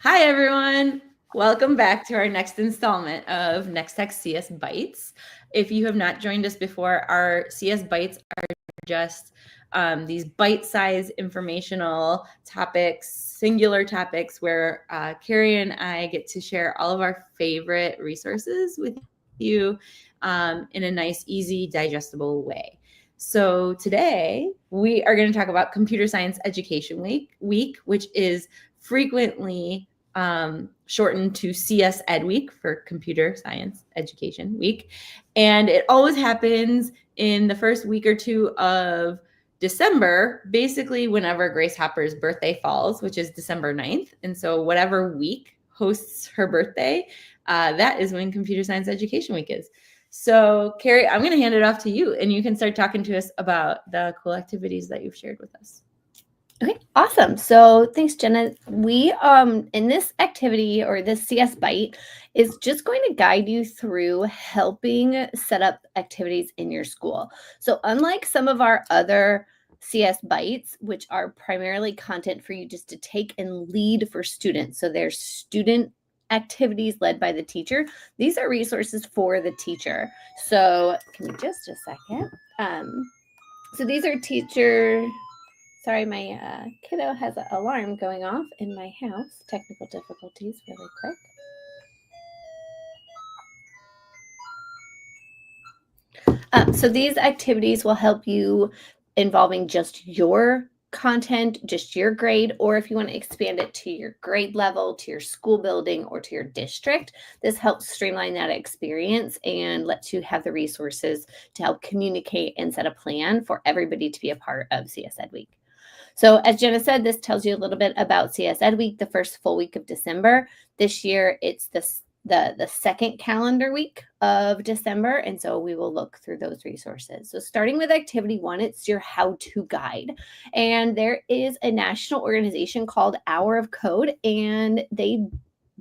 Hi, everyone. Welcome back to our next installment of Nextech CSBytes. If you have not joined us before, our CSBytes are just these bite-sized informational topics, singular topics, where Carrie and I get to share all of our favorite resources with you in a nice, easy, digestible way. So today we are going to talk about Computer Science Education Week, which is frequently shortened to CSEdWeek for Computer Science Education Week. And it always happens in the first week or two of December, basically whenever Grace Hopper's birthday falls, which is December 9th. And so whatever week hosts her birthday, that is when Computer Science Education Week is. So, Carrie, I'm going to hand it off to you, and you can start talking to us about the cool activities that you've shared with us. Okay, awesome. So thanks, Jenna. We in this activity, or this CS Byte, is just going to guide you through helping set up activities in your school. So unlike some of our other CS Bytes, which are primarily content for you just to take and lead for students, so there's student activities led by the teacher. These are resources for the teacher. So give me just a second. So these are teacher. Sorry, my kiddo has an alarm going off in my house. Technical difficulties really quick. So these activities will help you involving just your content, just your grade, or if you want to expand it to your grade level, to your school building, or to your district. This helps streamline that experience and lets you have the resources to help communicate and set a plan for everybody to be a part of CSEdWeek. So as Jenna said, this tells you a little bit about CSEdWeek, the first full week of December. This year, it's the second calendar week of December, and so we will look through those resources. So starting with activity 1, it's your how-to guide. And there is a national organization called Hour of Code, and they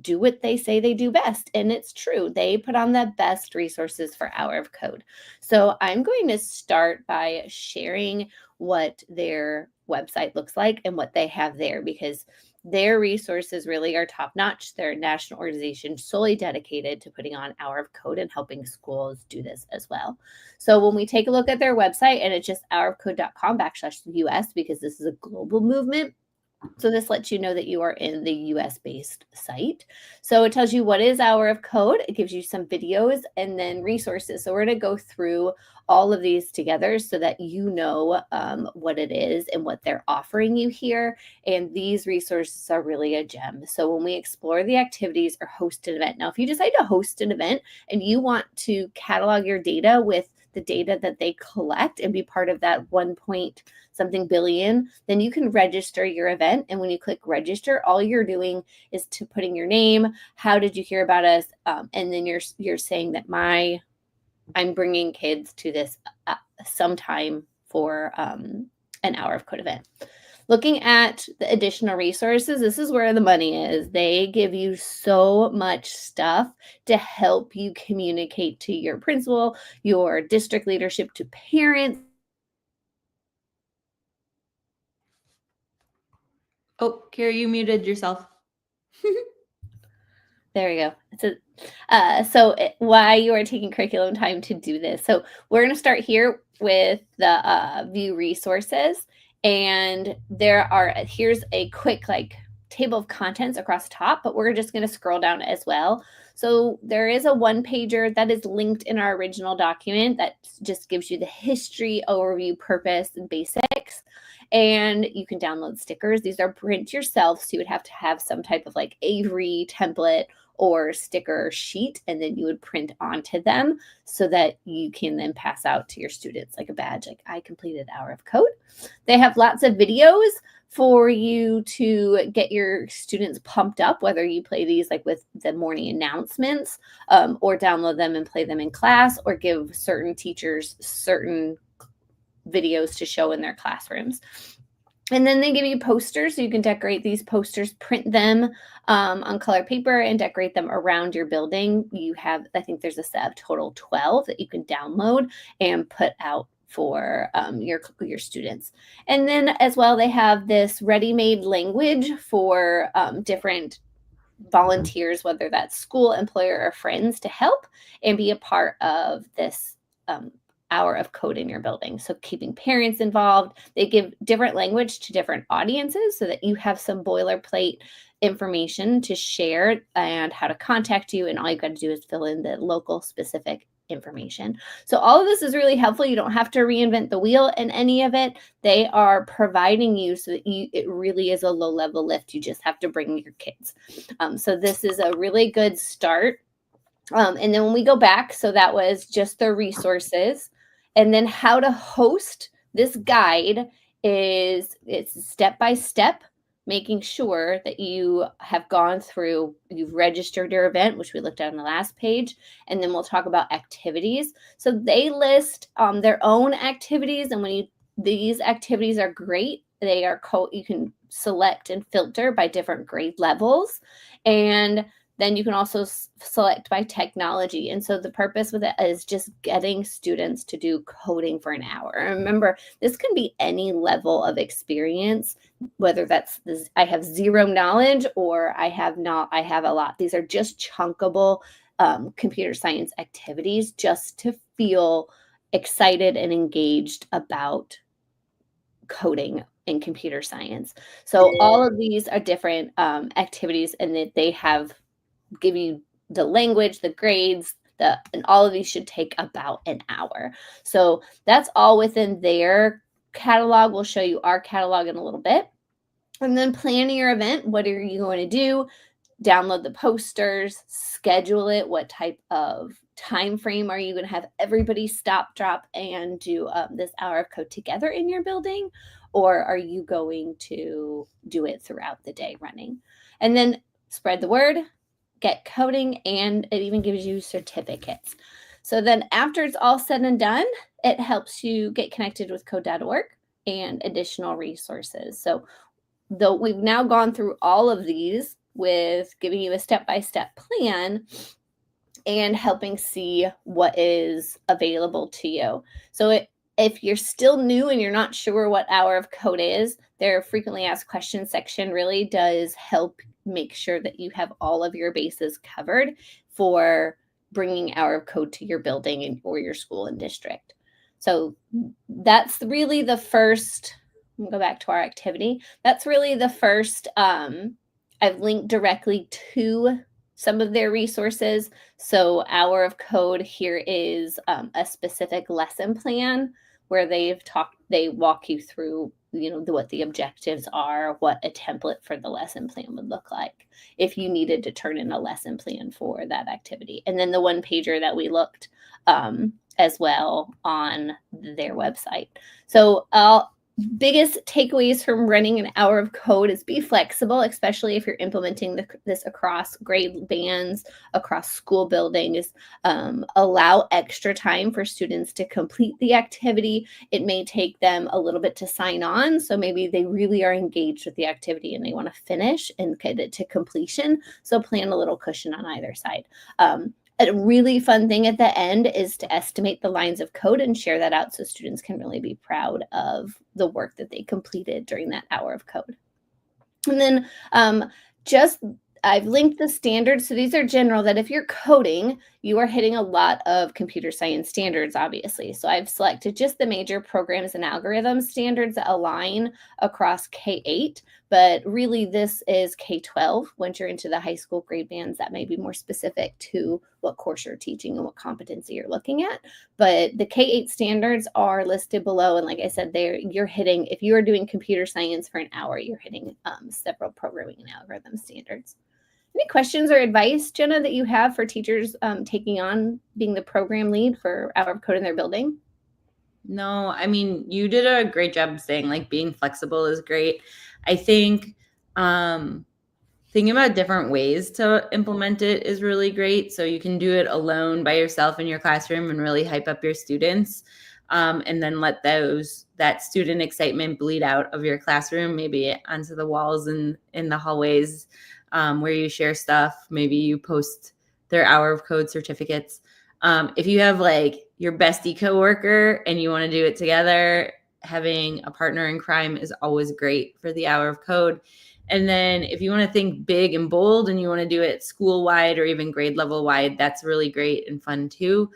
do what they say they do best. And it's true. They put on the best resources for Hour of Code. So I'm going to start by sharing what their website looks like and what they have there, because their resources really are top notch. They're a national organization solely dedicated to putting on Hour of Code and helping schools do this as well. So when we take a look at their website, and it's just hourofcode.com/US, because this is a global movement. So this lets you know that you are in the US-based site. So it tells you what is Hour of Code. It gives you some videos and then resources. So we're going to go through all of these together so that you know what it is and what they're offering you here. And these resources are really a gem. So when we explore the activities or host an event. Now, if you decide to host an event and you want to catalog your data with the data that they collect and be part of that 1-point-something billion, then you can register your event. And when you click register, all you're doing is to putting your name, how did you hear about us, and then you're saying that I'm bringing kids to this sometime for an Hour of Code event. Looking at the additional resources, this is where the money is. They give you so much stuff to help you communicate to your principal, your district leadership, to parents. Oh, Carrie, you muted yourself. There we go. So why you are taking curriculum time to do this. So we're going to start here with the view resources. And here's a quick table of contents across the top, but we're just going to scroll down as well. So there is a one-pager that is linked in our original document that just gives you the history, overview, purpose, and basics. And you can download stickers. These are print yourself, so you would have to have some type of Avery template or sticker sheet, and then you would print onto them so that you can then pass out to your students like a badge, like I completed Hour of Code. They have lots of videos for you to get your students pumped up, whether you play these with the morning announcements, or download them and play them in class, or give certain teachers certain videos to show in their classrooms. And then they give you posters, so you can decorate these posters, print them on color paper, and decorate them around your building. You have, I think there's a set of total 12 that you can download and put out for your students. And then as well, they have this ready-made language for different volunteers, whether that's school, employer, or friends, to help and be a part of this hour of code in your building. So keeping parents involved. They give different language to different audiences so that you have some boilerplate information to share and how to contact you. And all you've got to do is fill in the local specific information. So all of this is really helpful. You don't have to reinvent the wheel in any of it. They are providing you so that it really is a low level lift. You just have to bring your kids. So this is a really good start. And then when we go back, so that was just the resources. And then how to host this guide it's step by step, making sure that you have gone through, you've registered your event, which we looked at on the last page, and then we'll talk about activities. So they list their own activities, and these activities are great. They are you can select and filter by different grade levels, and then you can also select by technology. And so the purpose with it is just getting students to do coding for an hour. And remember, this can be any level of experience, whether that's this, I have zero knowledge or I have a lot. These are just chunkable computer science activities just to feel excited and engaged about coding in computer science. So all of these are different activities, and that they give you the language, the grades, and all of these should take about an hour. So that's all within their catalog. We'll show you our catalog in a little bit. And then planning your event. What are you going to do? Download the posters, schedule it. What type of time frame are you going to have everybody stop, drop, and do this hour of code together in your building? Or are you going to do it throughout the day running? And then spread the word, get coding, and it even gives you certificates. So then after it's all said and done, it helps you get connected with code.org and additional resources. So though we've now gone through all of these with giving you a step-by-step plan and helping see what is available to you. So if you're still new and you're not sure what hour of code is, their frequently asked questions section really does help make sure that you have all of your bases covered for bringing hour of code to your building or your school and district. So that's really the first. We'll go back to our activity. That's really the first. I've linked directly to some of their resources. So hour of code here is a specific lesson plan where they walk you through, what the objectives are, what a template for the lesson plan would look like if you needed to turn in a lesson plan for that activity. And then the one pager that we looked as well on their website. So biggest takeaways from running an hour of code is be flexible, especially if you're implementing this across grade bands, across school buildings. Allow extra time for students to complete the activity. It may take them a little bit to sign on, so maybe they really are engaged with the activity and they want to finish and get it to completion. So plan a little cushion on either side. A really fun thing at the end is to estimate the lines of code and share that out so students can really be proud of the work that they completed during that hour of code. And then I've linked the standards. So these are general, that if you're coding, you are hitting a lot of computer science standards, obviously. So I've selected just the major programs and algorithms standards that align across K-8, but really this is K-12. Once you're into the high school grade bands, that may be more specific to what course you're teaching and what competency you're looking at. But the K-8 standards are listed below. And like I said, you're hitting, if you are doing computer science for an hour, you're hitting several programming and algorithm standards. Any questions or advice, Jenna, that you have for teachers taking on being the program lead for hour of code in their building? No, I mean, you did a great job saying like being flexible is great. I think thinking about different ways to implement it is really great. So you can do it alone by yourself in your classroom and really hype up your students. And then let that student excitement bleed out of your classroom, maybe onto the walls and in the hallways where you share stuff. Maybe you post their hour of code certificates. If you have like your bestie coworker and you want to do it together, having a partner in crime is always great for the hour of code. And then if you want to think big and bold and you want to do it school wide or even grade level wide, that's really great and fun too.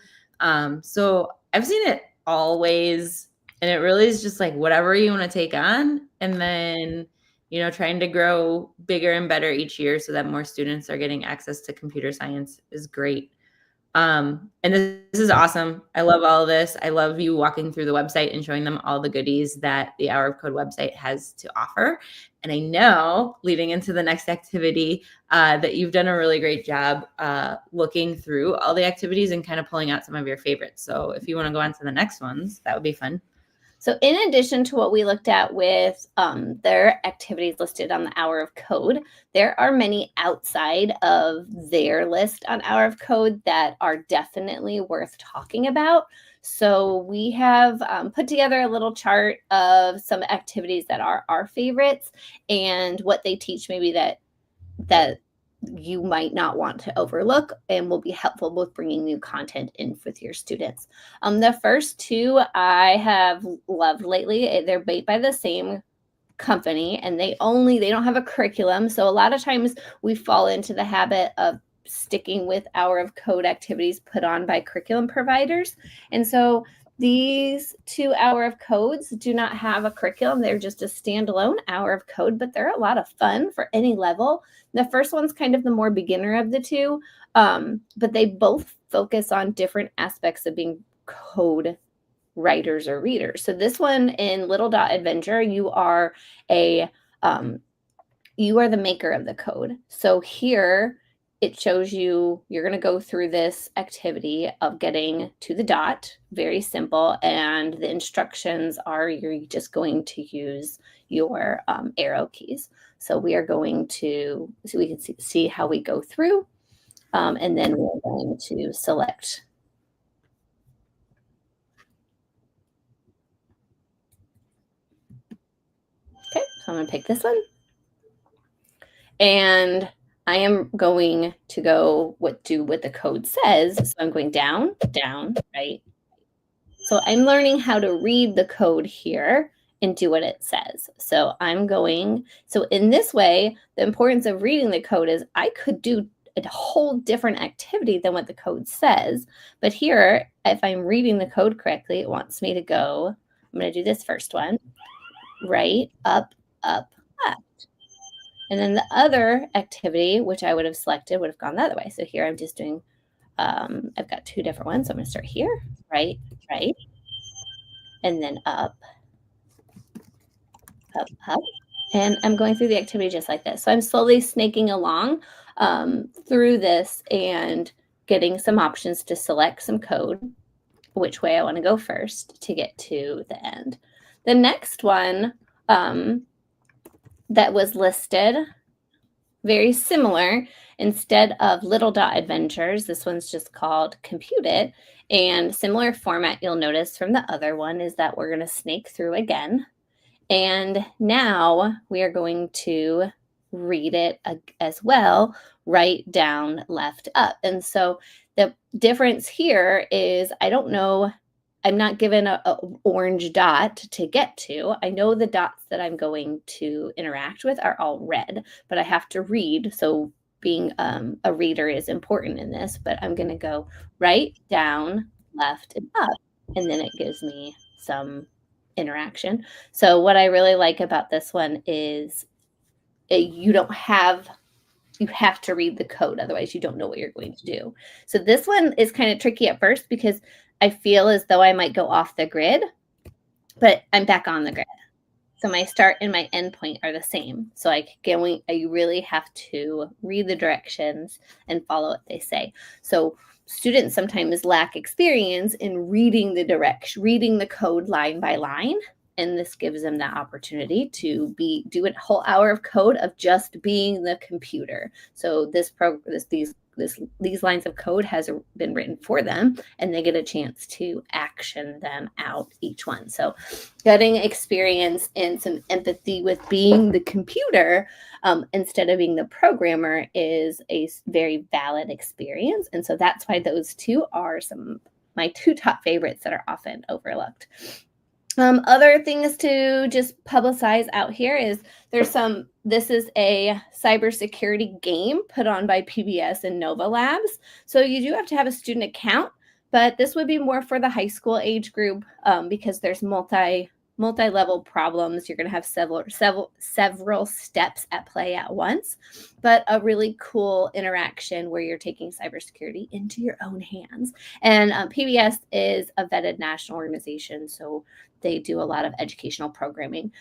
So I've seen it all ways, and it really is just like whatever you want to take on. And then, trying to grow bigger and better each year so that more students are getting access to computer science is great. And this is awesome. I love all of this. I love you walking through the website and showing them all the goodies that the Hour of Code website has to offer. And I know leading into the next activity that you've done a really great job looking through all the activities and kind of pulling out some of your favorites. So if you want to go on to the next ones, that would be fun. So in addition to what we looked at with their activities listed on the Hour of Code, there are many outside of their list on Hour of Code that are definitely worth talking about. So we have put together a little chart of some activities that are our favorites and what they teach maybe that you might not want to overlook and will be helpful with bringing new content in with your students. The first two I have loved lately. They're made by the same company and they don't have a curriculum. So a lot of times we fall into the habit of sticking with Hour of Code activities put on by curriculum providers. And so these 2 Hour of Codes do not have a curriculum. They're just a standalone Hour of Code, but they're a lot of fun for any level. The first one's kind of the more beginner of the two, but they both focus on different aspects of being code writers or readers. So this one in Little Dot Adventure, you are the maker of the code. So here it shows you're going to go through this activity of getting to the dot, very simple. And the instructions are you're just going to use your arrow keys. So we are going to, so we can see how we go through. And then we're going to select. Okay, so I'm going to pick this one. And I am going to go do what the code says. So I'm going down, down, right? So I'm learning how to read the code here and do what it says. So so in this way, the importance of reading the code is I could do a whole different activity than what the code says. But here, if I'm reading the code correctly, it wants me to go, I'm going to do this first one, right, up, up, left. And then the other activity, which I would have selected, would have gone the other way. So here I'm just doing, I've got 2 different ones. So I'm going to start here, right, right, and then up, up, up. And I'm going through the activity just like this. So I'm slowly snaking along through this and getting some options to select some code, which way I want to go first to get to the end. The next one that was listed, very similar. Instead of Little Dot Adventures, this one's just called Compute It. And similar format you'll notice from the other one is that we're going to snake through again. And now we are going to read it as well, right, down, left, up. And so the difference here is I don't know, I'm not given a orange dot to get to. I know the dots that I'm going to interact with are all red, but I have to read. So being a reader is important in this, but I'm going to go right, down, left, and up. And then it gives me some interaction. So what I really like about this one is you have to read the code. Otherwise, you don't know what you're going to do. So this one is kind of tricky at first because I feel as though I might go off the grid, but I'm back on the grid. So my start and my end point are the same. So I really have to read the directions and follow what they say. So students sometimes lack experience in reading the code line by line. And this gives them that opportunity to do a whole hour of code of just being the computer. So these lines of code has been written for them, and they get a chance to action them out each one. So getting experience and some empathy with being the computer instead of being the programmer is a very valid experience. And so that's why those two are my 2 top favorites that are often overlooked. Other things to just publicize out here is this is a cybersecurity game put on by PBS and Nova Labs. So you do have to have a student account, but this would be more for the high school age group because there's multi-level problems. You're going to have several steps at play at once, but a really cool interaction where you're taking cybersecurity into your own hands. And PBS is a vetted national organization, so they do a lot of educational programming.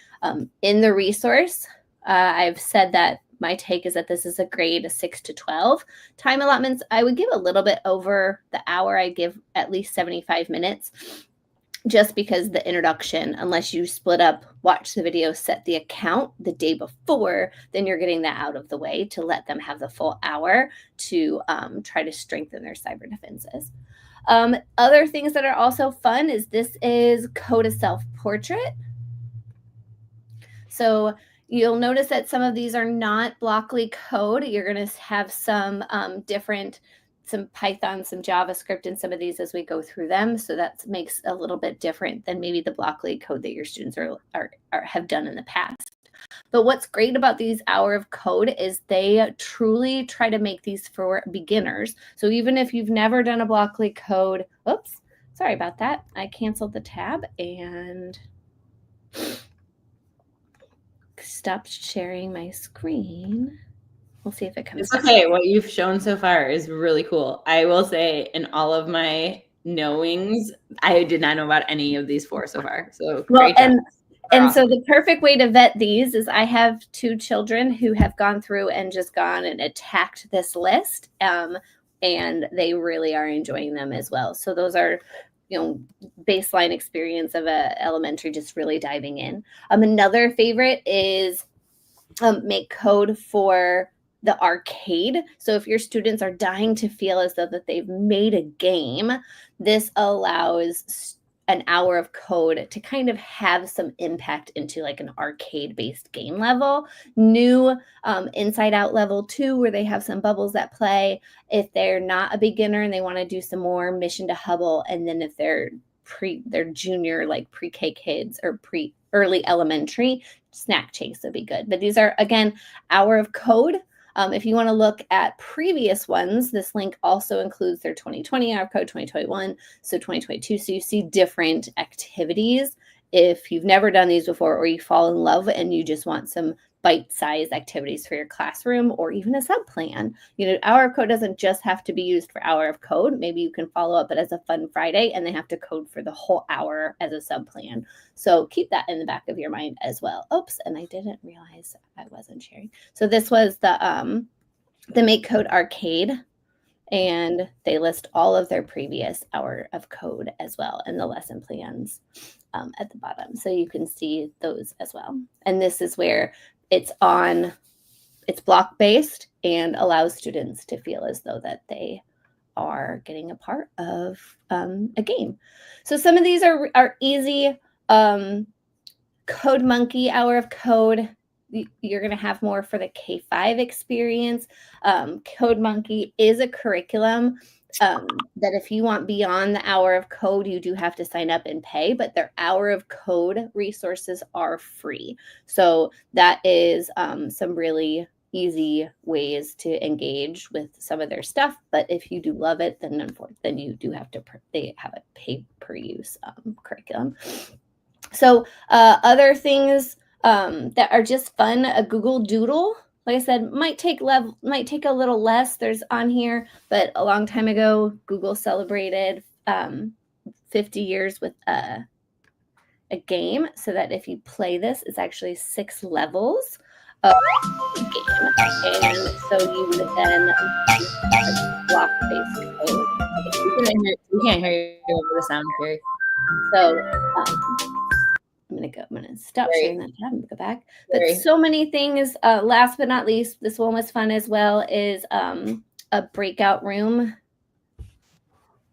In the resource, I've said that my take is that this is a grade 6 to 12. Time allotments, I would give a little bit over the hour. I give at least 75 minutes just because the introduction, unless you split up, watch the video, set the account the day before, then you're getting that out of the way to let them have the full hour to try to strengthen their cyber defenses. Other things that are also fun is this is Code a Self-Portrait. So you'll notice that some of these are not Blockly code. You're going to have some some Python, some JavaScript in some of these as we go through them. So that makes a little bit different than maybe the Blockly code that your students have done in the past. But what's great about these hour of code is they truly try to make these for beginners. So even if you've never done a Blockly code, oops, sorry about that. I canceled the tab and stopped sharing my screen. We'll see if it comes back. Okay, what you've shown so far is really cool. I will say in all of my knowings, I did not know about any of these 4 so far. So great job. And so the perfect way to vet these is I have 2 children who have gone through and just gone and attacked this list, and they really are enjoying them as well. So those are, baseline experience of a elementary, just really diving in. Another favorite is make code for the arcade. So if your students are dying to feel as though that they've made a game, this allows an hour of code to kind of have some impact into like an arcade-based game level. New Inside Out level 2, where they have some bubbles that play. If they're not a beginner and they want to do some more Mission to Hubble, and then if they're junior, like pre-K kids or early elementary, Snack Chase would be good. But these are, again, hour of code. If you want to look at previous ones, this link also includes their 2020 hour of code, 2021, so 2022. So you see different activities. If you've never done these before, or you fall in love and you just want some bite-sized activities for your classroom, or even a sub-plan. Hour of code doesn't just have to be used for hour of code. Maybe you can follow up it as a fun Friday and they have to code for the whole hour as a sub-plan. So keep that in the back of your mind as well. Oops, and I didn't realize I wasn't sharing. So this was the Make Code Arcade, and they list all of their previous hour of code as well, and the lesson plans at the bottom. So you can see those as well. And this is where it's block-based and allows students to feel as though that they are getting a part of a game. So some of these are easy. Code Monkey hour of code, you're going to have more for the K-5 experience. Code Monkey is a curriculum that if you want beyond the hour of code, you do have to sign up and pay, but their hour of code resources are free. So that is some really easy ways to engage with some of their stuff. But if you do love it, then you do have to, they have a pay per use curriculum. So other things that are just fun, a Google Doodle, like I said, might take a little less. There's on here, but a long time ago, Google celebrated 50 years with a game, so that if you play this, it's actually 6 levels of game, and so you would then block-based code. We can't hear you over the sound, Carrie. So I'm gonna stop sharing that tab and go back. But so many things. Last but not least, this one was fun as well, is a breakout room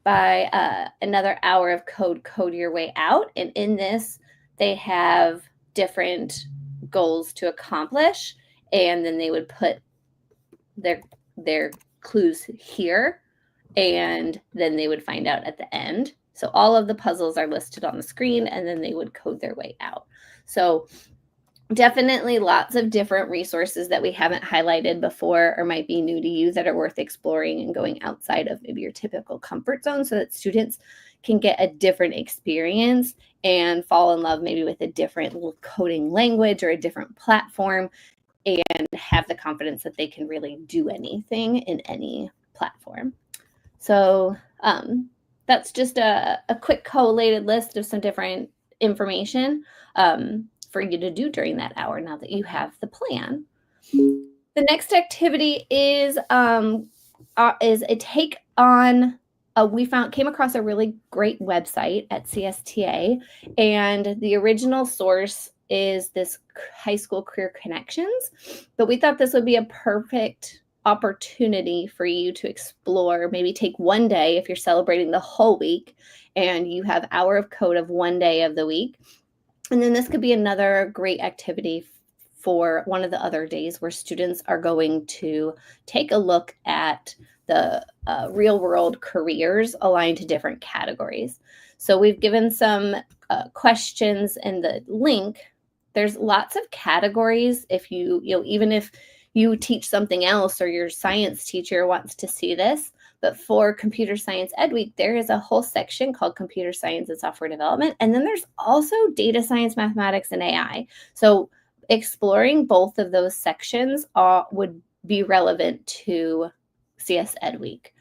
by another hour of code your way out. And in this, they have different goals to accomplish, and then they would put their clues here, and then they would find out at the end. So all of the puzzles are listed on the screen, and then they would code their way out. So definitely lots of different resources that we haven't highlighted before or might be new to you that are worth exploring and going outside of maybe your typical comfort zone so that students can get a different experience and fall in love maybe with a different coding language or a different platform and have the confidence that they can really do anything in any platform. So that's just a quick collated list of some different information for you to do during that hour now that you have the plan. The next activity is a take on. We came across a really great website at CSTA, and the original source is this high school career connections. But we thought this would be a perfect opportunity for you to explore. Maybe take one day if you're celebrating the whole week, and you have hour of code of one day of the week. And then this could be another great activity for one of the other days where students are going to take a look at the real world careers aligned to different categories. So we've given some questions in the link. There's lots of categories. If even if you teach something else or your science teacher wants to see this, but for Computer Science Ed Week, there is a whole section called Computer Science and Software Development. And then there's also Data Science, Mathematics, and AI. So exploring both of those sections would be relevant to CSEd Week.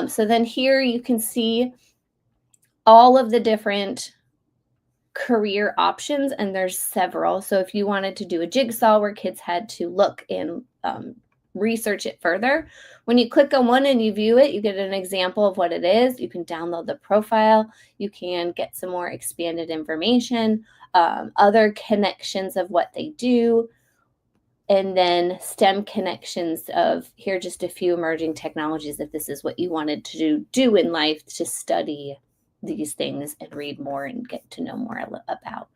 So then here you can see all of the different career options, and there's several. So if you wanted to do a jigsaw where kids had to look and research it further, when you click on one and you view it, you get an example of what it is. You can download the profile. You can get some more expanded information, other connections of what they do, and then STEM connections of here are just a few emerging technologies if this is what you wanted to do in life, to study these things and read more and get to know more about.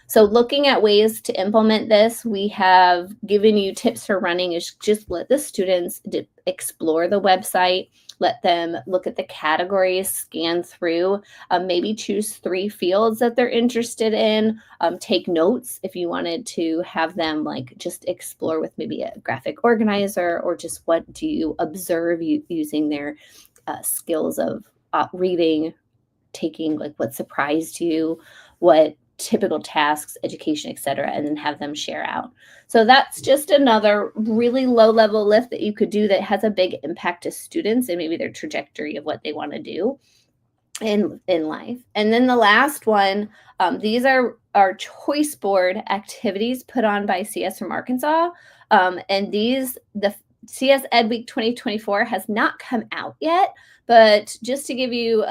So looking at ways to implement this, we have given you tips for running is just let the students explore the website, let them look at the categories, scan through, maybe choose 3 fields that they're interested in, take notes if you wanted to have them like just explore with maybe a graphic organizer, or just what do you observe using their skills of reading, taking like what surprised you, what typical tasks, education, etc., and then have them share out. So that's just another really low level lift that you could do that has a big impact to students and maybe their trajectory of what they want to do in life. And then the last one, these are our choice board activities put on by CS from Arkansas. And the CSEd Week 2024 has not come out yet, but just to give you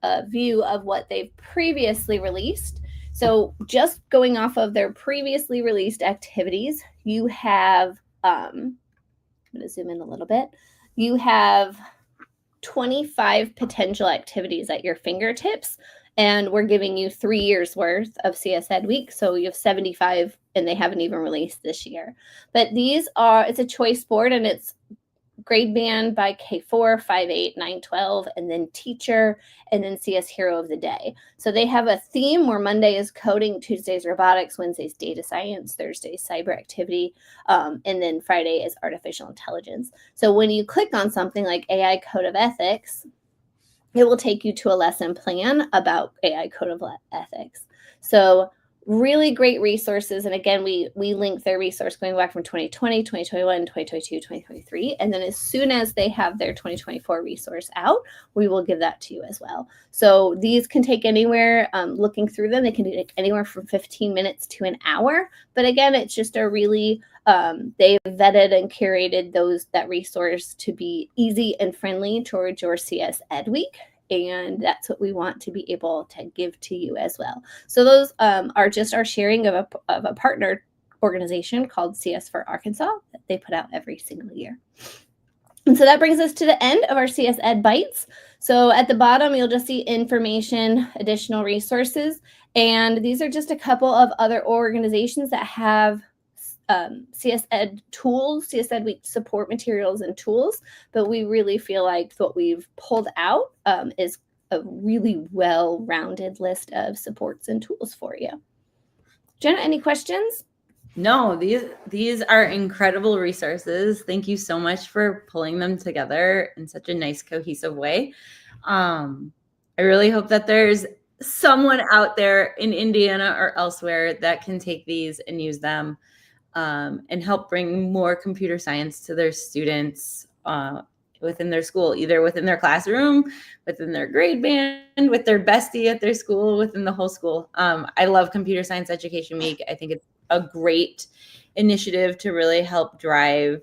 a view of what they've previously released. So just going off of their previously released activities, you have, I'm going to zoom in a little bit. You have 25 potential activities at your fingertips, and we're giving you 3 years worth of CSEd Week. So you have 75, and they haven't even released this year. But it's a choice board, and it's grade band by K4, 5, 8, 9, 12, and then teacher, and then CS Hero of the Day. So they have a theme where Monday is coding, Tuesday's robotics, Wednesday's data science, Thursday's cyber activity, and then Friday is artificial intelligence. So when you click on something like AI Code of Ethics, it will take you to a lesson plan about AI Code of Ethics. So really great resources. And again, we link their resource going back from 2020, 2021, 2022, 2023. And then as soon as they have their 2024 resource out, we will give that to you as well. So these can take anywhere, looking through them, they can take anywhere from 15 minutes to an hour. But again, it's just a really, they've vetted and curated that resource to be easy and friendly towards your CSEd Week. And that's what we want to be able to give to you as well. So those are just our sharing of a partner organization called CS for Arkansas that they put out every single year. And so that brings us to the end of our CSEdBytes. So at the bottom, you'll just see information, additional resources. And these are just a couple of other organizations that have CSEd tools, CSEd Week support materials and tools, but we really feel like what we've pulled out is a really well-rounded list of supports and tools for you. Jenna, any questions? No, these are incredible resources. Thank you so much for pulling them together in such a nice, cohesive way. I really hope that there's someone out there in Indiana or elsewhere that can take these and use them and help bring more computer science to their students within their school, either within their classroom, within their grade band, with their bestie at their school, within the whole school. I love Computer Science Education Week. I think it's a great initiative to really help drive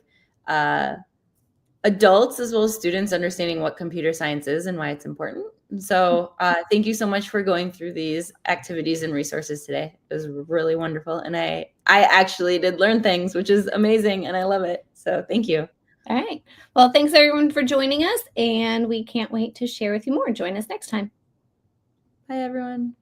adults as well as students understanding what computer science is and why it's important. So thank you so much for going through these activities and resources today. It was really wonderful. And I actually did learn things, which is amazing. And I love it. So thank you. All right. Well, thanks everyone for joining us. And we can't wait to share with you more. Join us next time. Bye, everyone.